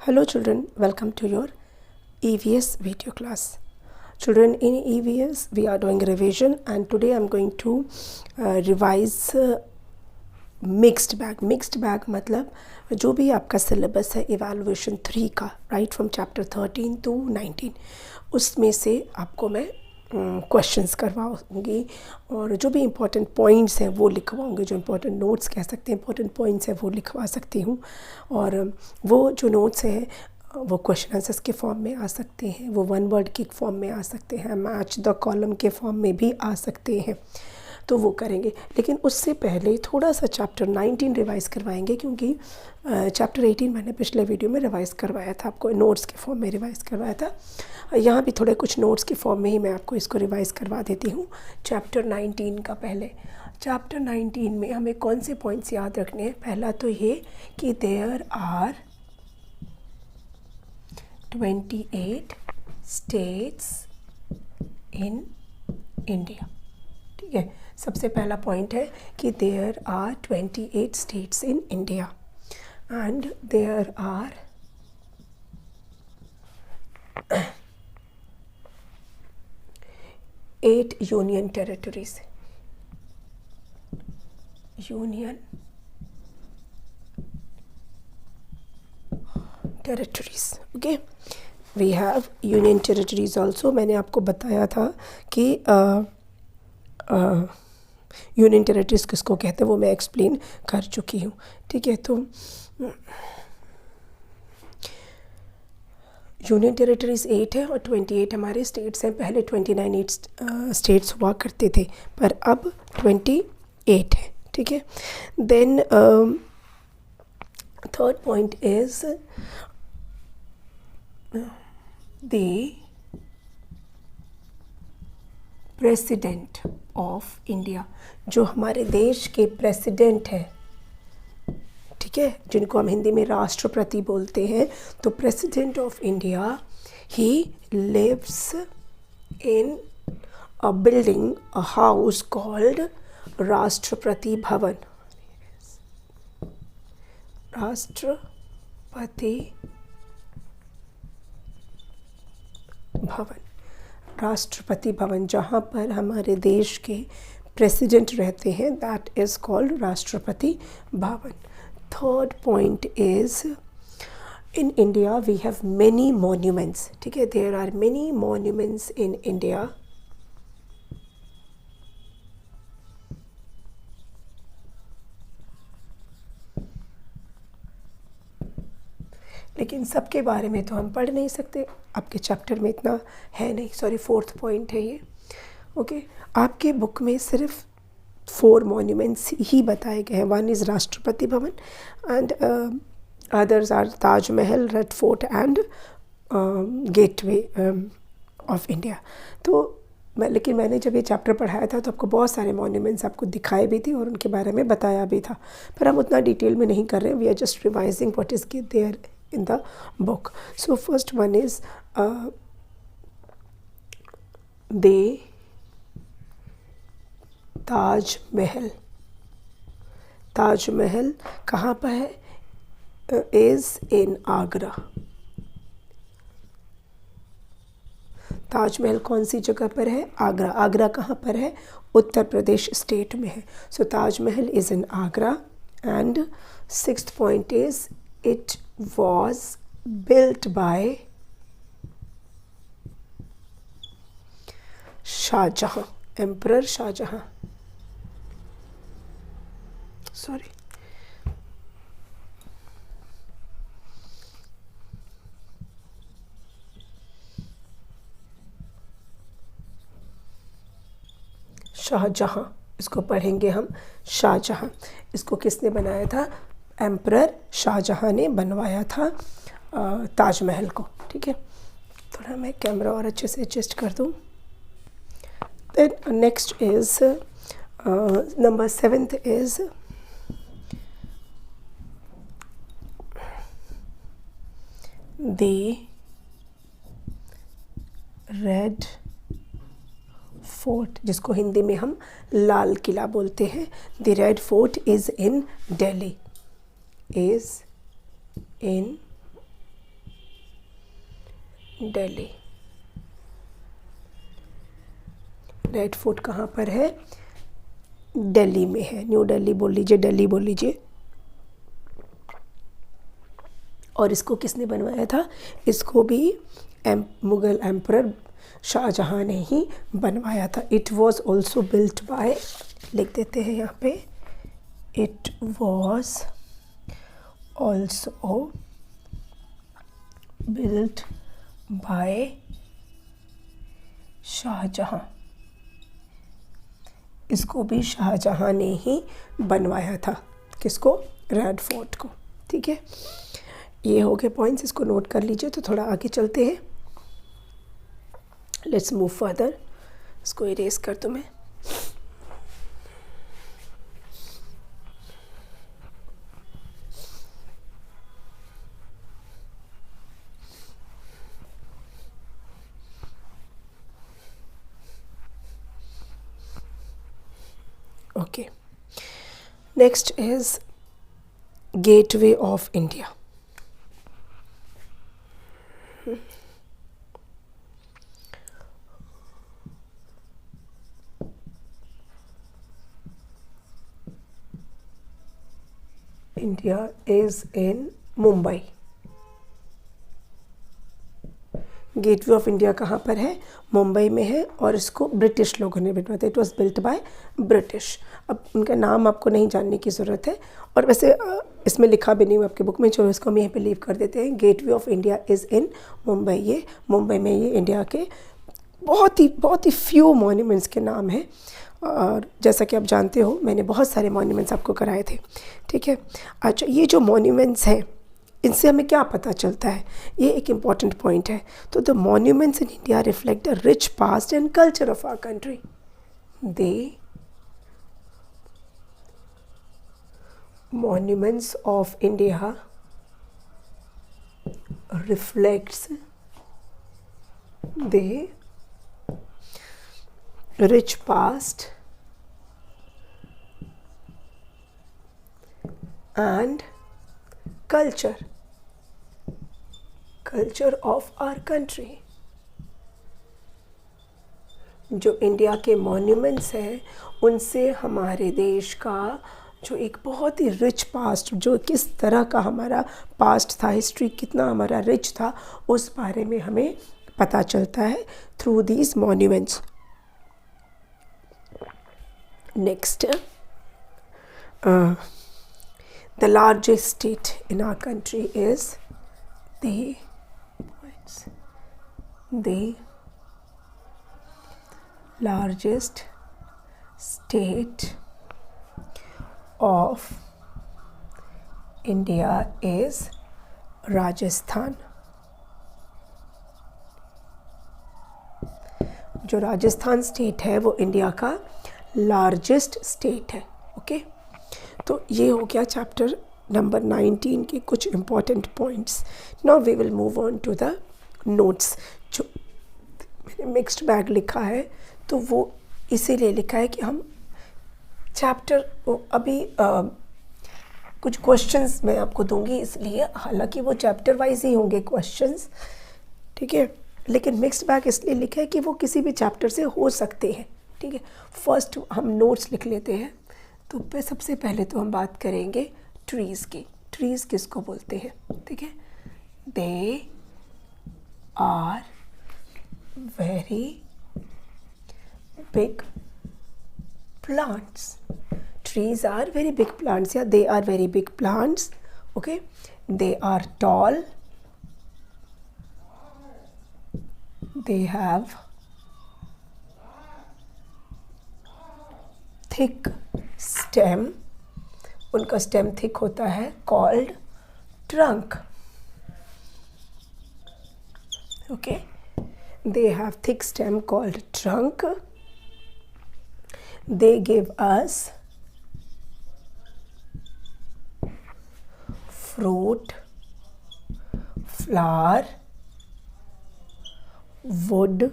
Hello children, welcome to your EVS video class. Children, in EVS we are doing revision and today I'm going to revise mixed bag. Mixed bag मतलब जो भी आपका syllabus है evaluation 3 का, right from chapter 13 to 19, उसमें से आपको मैं क्वेश्चंस करवाऊँगी और जो भी इम्पोर्टेंट पॉइंट्स हैं वो लिखवाऊँगी, जो इम्पोर्टेंट नोट्स कह सकते हैं, इम्पोर्टेंट पॉइंट्स हैं वो लिखवा सकती हूँ। और वो जो नोट्स हैं वो क्वेश्चन आंसर्स के फॉर्म में आ सकते हैं, वो वन वर्ड के फॉर्म में आ सकते हैं, मैच द कॉलम के फॉर्म में भी आ सकते हैं, तो वो करेंगे। लेकिन उससे पहले थोड़ा सा चैप्टर 19 रिवाइज़ करवाएंगे, क्योंकि चैप्टर 18 मैंने पिछले वीडियो में रिवाइज़ करवाया था, आपको नोट्स के फॉर्म में रिवाइज़ करवाया था। यहाँ भी थोड़े कुछ नोट्स के फॉर्म में ही मैं आपको इसको रिवाइज़ करवा देती हूँ चैप्टर 19 का। पहले चैप्टर 19 में हमें कौन से पॉइंट्स याद रखने हैं? पहला तो ये कि there are 28 states in India. ठीक है, सबसे पहला पॉइंट है कि there are 28 states in India and there are 8 union territories. Union territories, okay. We have union territories also. मैंने आपको बताया था कि यूनियन टेरिटरीज किसको कहते हैं वो मैं एक्सप्लेन कर चुकी हूँ। ठीक है, तो यूनियन टेरिटरीज 8 है और 28 हमारे स्टेट्स हैं। पहले 29 स्टेट्स हुआ करते थे, पर अब 28 है। ठीक है, then third point is the president of India. जो हमारे देश के प्रेसिडेंट हैं, ठीक है, जिनको हम हिंदी में राष्ट्रपति बोलते हैं, तो president of India he lives in a building, a house called Rashtrapati Bhavan. राष्ट्रपति भवन, राष्ट्रपति भवन, जहाँ पर हमारे देश के प्रेसिडेंट रहते हैं, दैट इज़ कॉल्ड राष्ट्रपति भवन। Third point is in India we have many monuments. ठीक है, there are many monuments in India. लेकिन सबके बारे में तो हम पढ़ नहीं सकते, आपके चैप्टर में इतना है नहीं। सॉरी, फोर्थ पॉइंट है ये। ओके, आपके बुक में सिर्फ 4 मॉन्यूमेंट्स ही बताए गए हैं। One is Rashtrapati Bhavan and others are Taj Mahal, Red Fort and Gateway of India. तो लेकिन मैंने जब ये चैप्टर पढ़ाया था तो आपको बहुत सारे मॉन्यूमेंट्स आपको दिखाए भी थे और उनके बारे में बताया भी था, पर हम उतना डिटेल में नहीं कर रहे हैं। We are just revising what is there in the book. So first one is the Taj Mahal. Taj महल कहाँ पर है? is in Agra. ताजमहल कौन सी जगह पर है? आगरा। आगरा कहाँ पर है? उत्तर प्रदेश स्टेट में है। So Taj Mahal is in Agra. And sixth point is it was built by Shah Jahan, emperor Shah Jahan. Sorry, Shah Jahan, इसको पढ़ेंगे हम शाहजहाँ। इसको किसने बनाया था? एम्परर शाहजहाँ ने बनवाया था ताजमहल को। ठीक है, थोड़ा मैं कैमरा और अच्छे से एडजस्ट कर दूँ। Then next is number 7th is the red fort, जिसको हिंदी में हम लाल किला बोलते हैं। The red fort is in Delhi, is in Delhi. Red fort कहाँ पर है? दिल्ली में है। न्यू दिल्ली बोल लीजिए, दिल्ली बोल लीजिए। और इसको किसने बनवाया था? इसको भी मुग़ल एम्परर शाहजहाँ ने ही बनवाया था। It was also built by, लिख देते हैं यहाँ पे, it was also built by Shahjahan. इसको भी शाहजहाँ ने ही बनवाया था। किसको? रेड फोर्ट को। ठीक है, ये हो गए पॉइंट्स, इसको नोट कर लीजिए। तो थोड़ा आगे चलते हैं, लेट्स मूव फर्दर। इसको इरेज कर दो मैं। Okay, next is gateway of India. India is in Mumbai. Gateway of India कहाँ पर है? मुंबई में है। और इसको ब्रिटिश लोगों ने बनवाया था। It was built by British. अब उनका नाम आपको नहीं जानने की ज़रूरत है, और वैसे इसमें लिखा भी नहीं हुआ आपकी बुक में, जो इसको हम यहीं पे लीव कर देते हैं। Gateway of India is in Mumbai. ये मुंबई में, ये इंडिया के बहुत ही फ्यू मॉन्यूमेंट्स के नाम हैं। और जैसा कि आप जानते हो, मैंने बहुत सारे मॉन्यूमेंट्स आपको कराए थे। ठीक है, अच्छा, ये जो मॉन्यूमेंट्स हैं, इनसे हमें क्या पता चलता है? ये एक इम्पॉर्टेंट पॉइंट है। तो the monuments in India reflect the rich past and culture of our country. They monuments of India reflects the rich past and culture of our country। जो इंडिया के मॉन्यूमेंट्स हैं, उनसे हमारे देश का जो एक बहुत ही रिच पास्ट, जो किस तरह का हमारा पास्ट था, हिस्ट्री कितना हमारा रिच था, उस बारे में हमें पता चलता है through these monuments. Next, the largest state in our country is the largest state of India is Rajasthan. जो राजस्थान स्टेट है वो इंडिया का लार्जेस्ट स्टेट है। ओके, तो ये हो गया चैप्टर नंबर 19 के कुछ important points. Now we will move on to the notes. जो मैंने मिक्स्ड बैग लिखा है, तो वो इसीलिए लिखा है कि हम चैप्टर अभी कुछ क्वेश्चंस मैं आपको दूंगी, इसलिए, हालांकि वो चैप्टर वाइज ही होंगे क्वेश्चंस। ठीक है, लेकिन मिक्स्ड बैग इसलिए लिखा है कि वो किसी भी चैप्टर से हो सकते हैं। ठीक है, फर्स्ट हम नोट्स लिख लेते हैं। तो सबसे पहले तो हम बात करेंगे ट्रीज़ की। ट्रीज़ किसको बोलते हैं? ठीक है, they are very big plants. Trees are very big plants. Yeah, they are very big plants. Okay, they are tall. They have thick stem. उनका stem thick होता है, called trunk. Okay, they have thick stem called trunk. They give us fruit, flower, wood.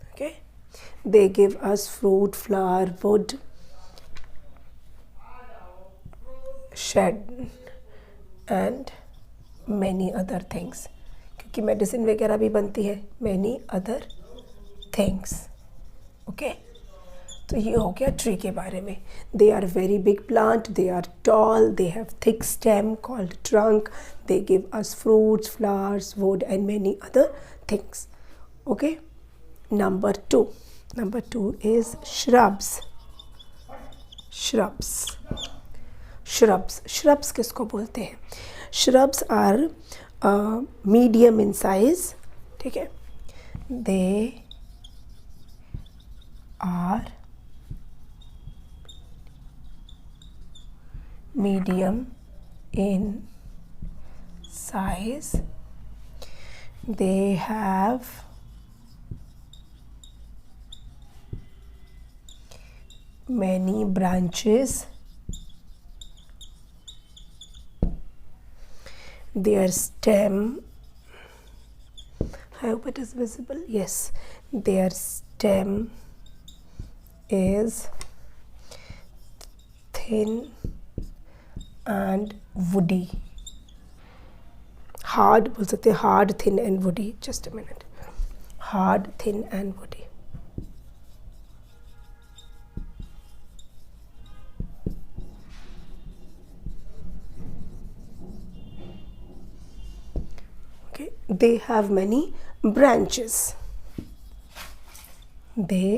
Okay, they give us fruit, flower, wood, shed and many other things. कि medicine वगैरह भी बनती है, many other things. Okay, तो ये हो गया tree के बारे में। They are very big plant, they are tall, they have thick stem called trunk, they give us fruits, flowers, wood and many other things. Okay, number two is shrubs. Shrubs किसको बोलते हैं? Shrubs are medium in size, ठीक है। They are medium in size. They have many branches. Their stem, I hope it is visible. Yes, their stem is thin and woody. Hard बोल सकते हैं, hard, thin and woody. Just a minute. Hard, thin and woody. Okay, they have many branches. They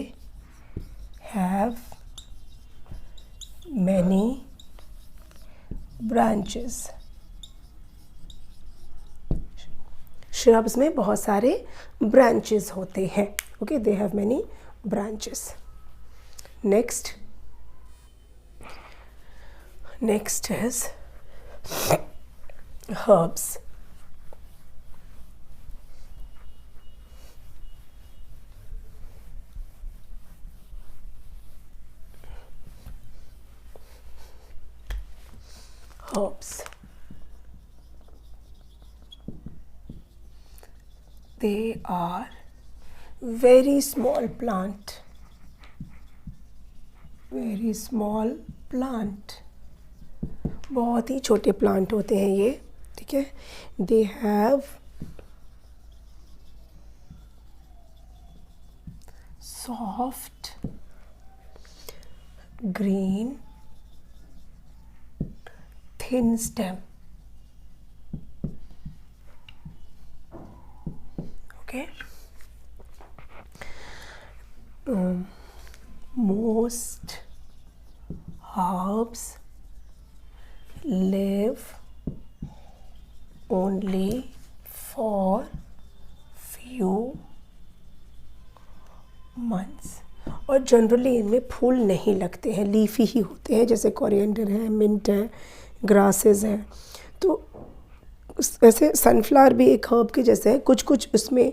have many branches. Shrubs में बहुत सारे branches होते हैं। Okay, they have many branches. Next is herbs. They are very small plant. बहुत ही छोटे plant होते हैं ये, ठीक है। They have soft green thin stem. Okay. Most herbs live only for few months. और जनरली इनमें फूल नहीं लगते हैं, लीफी ही होते हैं, जैसे कोरिएंडर है, मिंट है, ग्रासेस हैं। तो वैसे सनफ्लावर भी एक हर्ब के जैसे है, कुछ कुछ उसमें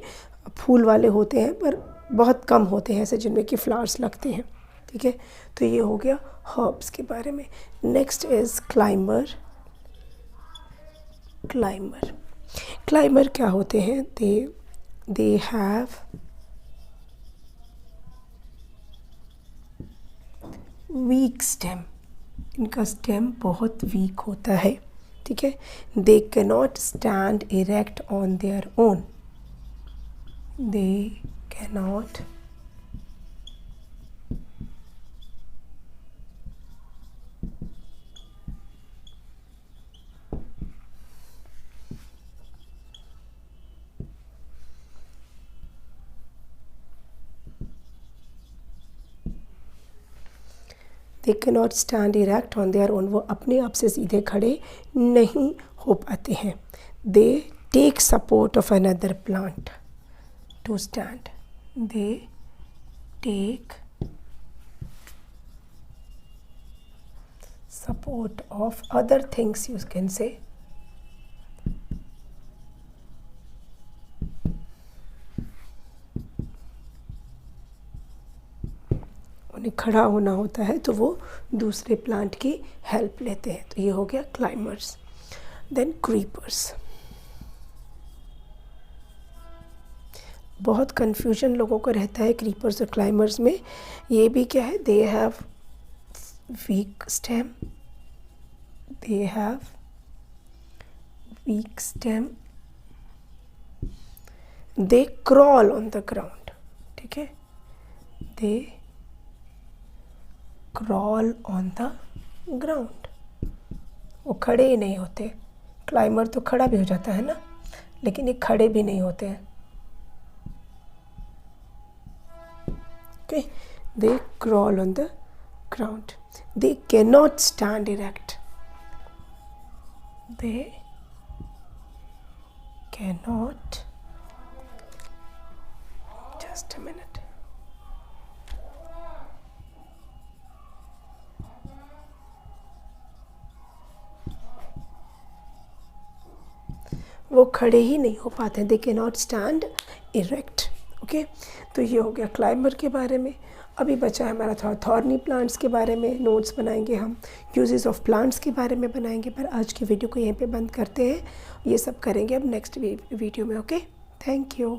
फूल वाले होते हैं पर बहुत कम होते हैं ऐसे जिनमें कि फ्लावर्स लगते हैं, ठीक है। तो ये हो गया हर्ब्स के बारे में। Next is climber. क्लाइंबर क्या होते हैं? They have week stem. इनका स्टेम बहुत वीक होता है, ठीक है। They cannot stand erect on their own. They cannot they cannot stand erect on their own. वो अपने आप से सीधे खड़े नहीं हो पाते हैं। They take support of another plant to stand. They take support of other things, you can say. उन्हें खड़ा होना होता है तो वो दूसरे प्लांट की हेल्प लेते हैं। तो ये हो गया क्लाइंबर्स। Then creepers. बहुत कन्फ्यूजन लोगों को रहता है क्रीपर्स और क्लाइंबर्स में। ये भी क्या है? They have week stem, they have week stem they crawl on the ground, ठीक है, दे क्रॉल ऑन द ग्राउंड, वो खड़े ही नहीं होते। क्लाइंबर तो खड़ा भी हो जाता है ना, लेकिन ये खड़े भी नहीं होते हैं। Okay, they crawl on the ground, they can not stand erect, they cannot, just a minute, वो खड़े ही नहीं हो पाते, they can not stand erect. Okay, तो ये हो गया क्लाइंबर के बारे में। अभी बचा है हमारा थोड़ा थॉर्नी प्लांट्स के बारे में नोट्स बनाएंगे हम, यूजेस ऑफ प्लांट्स के बारे में बनाएंगे, पर आज की वीडियो को यहीं पे बंद करते हैं। ये सब करेंगे अब नेक्स्ट वीडियो में। Okay, thank you.